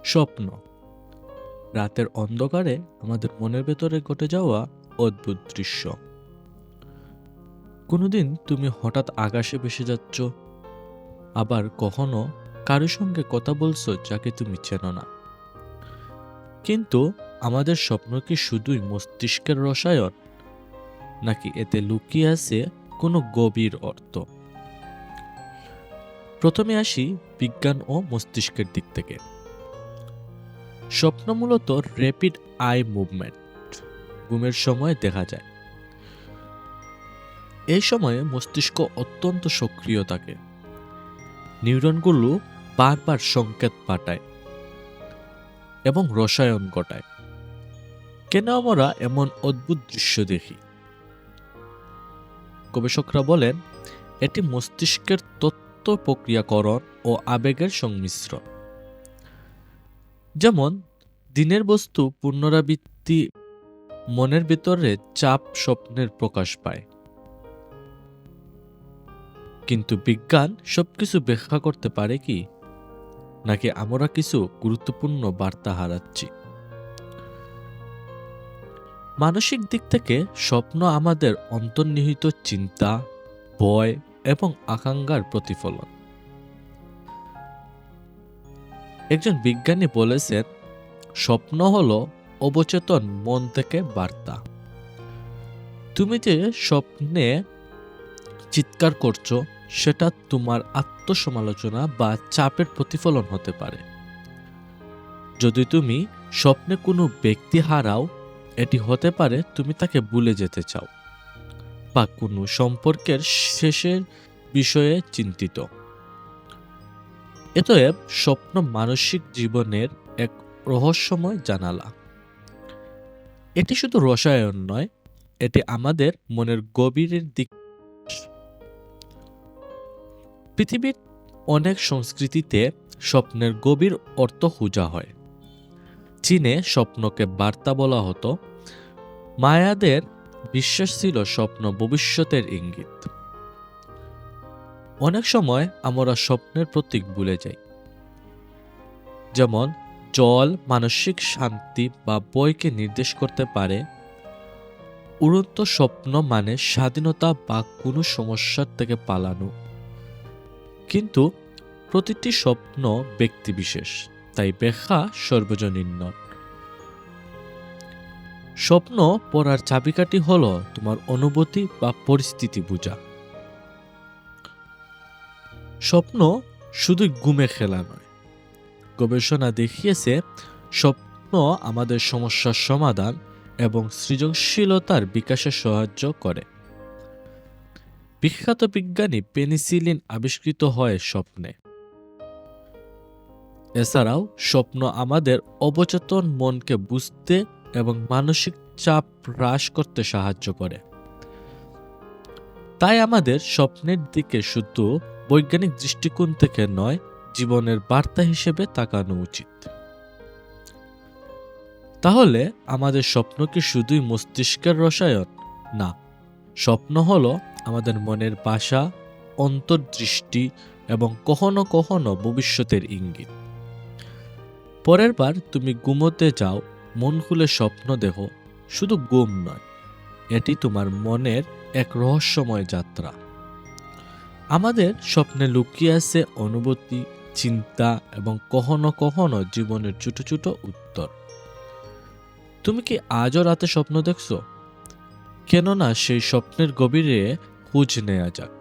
স্বপ্ন রাতের অন্ধকারে আমাদের মনের ভেতরে ঘটে যাওয়া অদ্ভুত দৃশ্য। কোনোদিন তুমি হঠাৎ আকাশে ভেসে যাচ্ছ, আবার কখনো কারোর সঙ্গে কথা বলছো যাকে তুমি চেনো না। কিন্তু আমাদের স্বপ্ন কি শুধুই মস্তিষ্কের রসায়ন, নাকি এতে লুকিয়ে আছে কোনো গভীর অর্থ? প্রথমে আসি বিজ্ঞান ও মস্তিষ্কের দিক থেকে। স্বপ্ন মূলত র্যাপিড আই মুভমেন্ট ঘুমের সময় দেখা যায়। এই সময়ে মস্তিষ্ক অত্যন্ত সক্রিয় থাকে, নিউরনগুলো বারবার সংকেত পাঠায় এবং রসায়ন ঘটায়। কেন আমরা এমন অদ্ভুত দৃশ্য দেখি? গবেষকরা বলেন এটি মস্তিষ্কের তথ্য প্রক্রিয়াকরণ ও আবেগের সংমিশ্রণ। যেমন দিনের বস্তু পুনরাবৃত্তি মনের ভেতরে চাপ স্বপ্নের প্রকাশ পায়। কিন্তু বিজ্ঞান সবকিছু ব্যাখ্যা করতে পারে কি, নাকি আমরা কিছু গুরুত্বপূর্ণ বার্তা হারাচ্ছি? মানসিক দিক থেকে স্বপ্ন আমাদের অন্তর্নিহিত চিন্তা, ভয় এবং আকাঙ্ক্ষার প্রতিফলন। একজন বিজ্ঞানী বলেছেন, স্বপ্ন হলো অবচেতন মন থেকে বার্তা। তুমি যে স্বপ্নে চিৎকার করছো, সেটা তোমার আত্মসমালোচনা বা চাপের প্রতিফলন হতে পারে। যদি তুমি স্বপ্নে কোনো ব্যক্তি হারাও, এটি হতে পারে তুমি তাকে ভুলে যেতে চাও বা কোনো সম্পর্কের শেষের বিষয়ে চিন্তিত। অতএব স্বপ্ন মানসিক জীবনের এক রহস্যময় জানালা। এটি শুধু রসায়ন নয়, এটি আমাদের মনের গভীরের দিক। পৃথিবীর অনেক সংস্কৃতিতে স্বপ্নের গভীর অর্থ খোঁজা হয়। চীনে স্বপ্নকে বার্তা বলা হতো। মায়াদের বিশ্বাস ছিল স্বপ্ন ভবিষ্যতের ইঙ্গিত। অনেক সময় আমরা স্বপ্নের প্রতীক ভুলে যাই। যেমন জল মানসিক শান্তি বা ভয়কে নির্দেশ করতে পারে। উড়ন্ত স্বপ্ন মানে স্বাধীনতা বা কোনো সমস্যার থেকে পালানো। কিন্তু প্রতিটি স্বপ্ন ব্যক্তিবিশেষ, তাই ব্যাখ্যা সর্বজনীন নয়। স্বপ্ন পড়ার চাবিকাঠি হলো তোমার অনুভূতি বা পরিস্থিতি বোঝা। স্বপ্ন শুধু ঘুমে খেলা নয়। গবেষণা দেখিয়েছে স্বপ্ন আমাদের সমস্যার সমাধান এবং সৃজনশীলতার বিকাশে সাহায্য করে। বিখ্যাত বিজ্ঞানী পেনিসিলিন আবিষ্কৃত হয় স্বপ্নে। এছাড়াও স্বপ্ন আমাদের অবচেতন মনকে বুঝতে এবং মানসিক চাপ হ্রাস করতে সাহায্য করে। তাই আমাদের স্বপ্নের দিকে শুধু বৈজ্ঞানিক দৃষ্টিকোণ থেকে নয়, জীবনের বার্তা হিসেবে তাকানো উচিত। তাহলে আমাদের স্বপ্ন কি শুধুই মস্তিষ্কের রসায়ন? না, স্বপ্ন হলো আমাদের মনের ভাষা, অন্তর্দৃষ্টি এবং কখনো কখনো ভবিষ্যতের ইঙ্গিত। পরের বার তুমি ঘুমোতে যাও, মন খুলে স্বপ্ন দেখো। শুধু ঘুম নয়, এটি তোমার মনের এক রহস্যময় যাত্রা। আমাদের স্বপ্নে লুকিয়ে আছে অনুভূতি, চিন্তা এবং কখনো কখনো জীবনের ছোট ছোট উত্তর। তুমি কি আজও রাতে স্বপ্ন দেখছো? কেননা সেই স্বপ্নের গভীরে খোঁজ নেওয়া যাক।